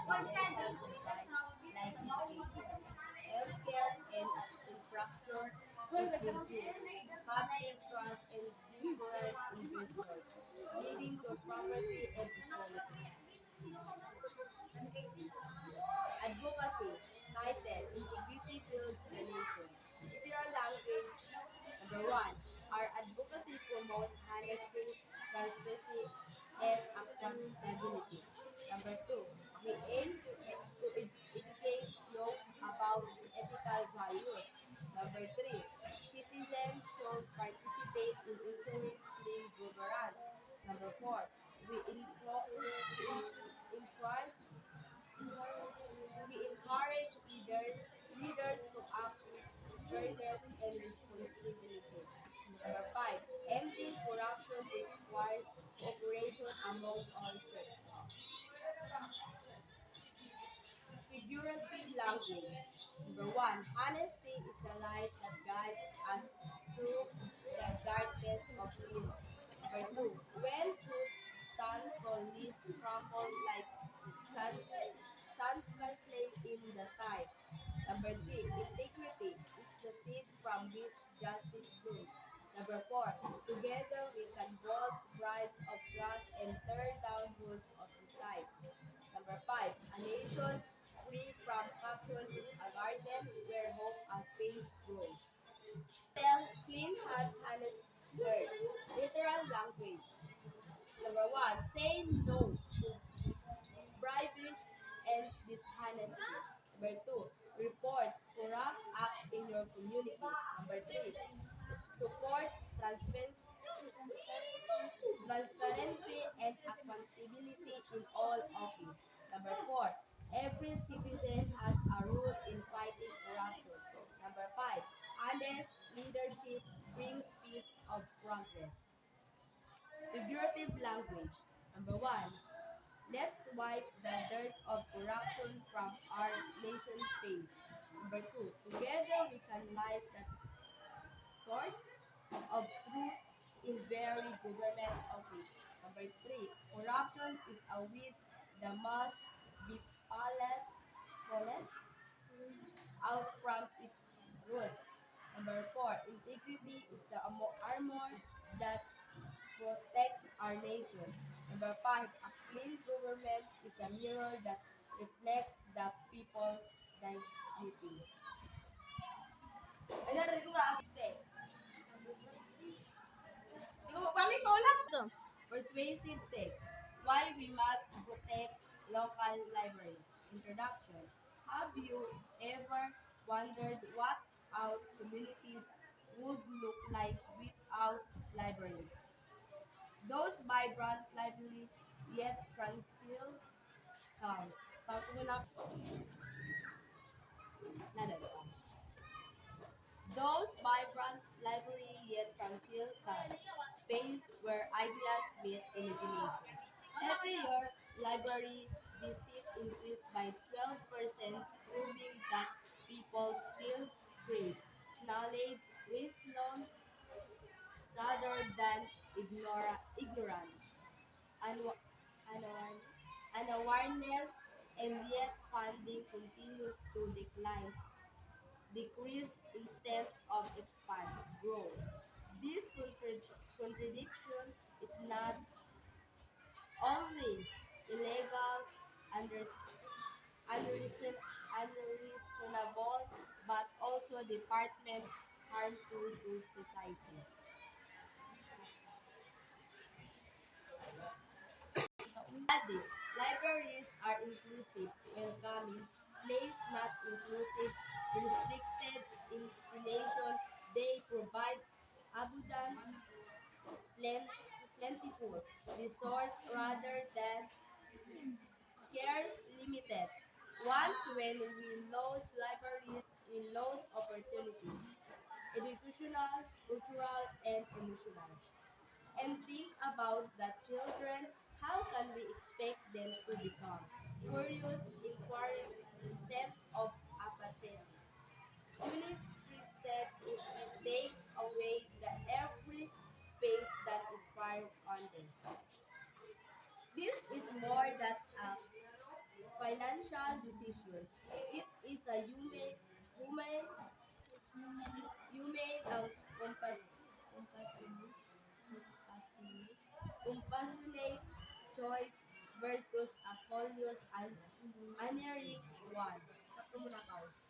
industries worldwide like education, healthcare, and infrastructure to produce public trust and discourage investors, leading to property and equality. Advocacy, title, Integrity Builds the Nation. Literal language, number one, our advocacy promotes honesty, transparency, and accountability. Number two, we aim to educate youth about ethical values. Number three, citizens should participate in ensuring clean governance. Number four, we encourage leaders to act with fairness and responsibility. Number five, ending corruption requires cooperation among all sectors. Figurative language. Number one, honesty is the light that guides us through the darkness of evil. Number two, when truth stands tall, lies crumble like sand, sandcastle in the tide. Number three, integrity is the seed from which justice blooms. Number four, together we can build bridges of trust and tear down walls of deceit. Number five, a nation free from corruption is a garden where hope and peace grow. Tell clean hands, honest heart. Literal language. Number one, say no to bribery and dishonesty. Number two, report corrupt acts in your community. Number three, support transparency and accountability in all office. Number four, every citizen has a role in fighting corruption. Number five, honest leadership brings peace of progress. Figurative language. Number one, let's wipe the dirt of corruption from our nation's face. Number two, together we can light the torch of truth in very government office. Number three, corruption is a weed that must be fallen out from its roots. Number four, integrity is the armor that protects our nation. Number five, a clean government is a mirror that reflects the people's dignity. Ay, narinig ko na text. Balik ko lang. Persuasive text. Why we must protect local libraries. Introduction. Have you ever wondered what our communities would look like without libraries? Those vibrant, lively, yet tranquil sounds. Start ko muna. Nandito. Those vibrant, lively, yet tranquil sounds. Space where ideas meet imagination. Every year, library visit increased by 12%, proving that people still crave knowledge, wisdom, rather than ignorance. Unwa- unawareness, unawareness, and yet funding continues to decrease instead of expand, grow. This contradiction is not only illegal, unreas- unreasonable, but also department harmful to society. Study. Libraries are inclusive, welcoming, place not inclusive, restricted installation. They provide abundant, plentiful resource rather than scarce, limited. Once when we lose libraries, we lose opportunities, educational, cultural, and emotional. And think about the children. How can we expect them to become curious, inquiring instead of apathetic? Interested if we take away the every space that inspires on them. This is more than a financial compassionate, compassionate choice versus a courteous and honoring one. Sakto mo na, Pao.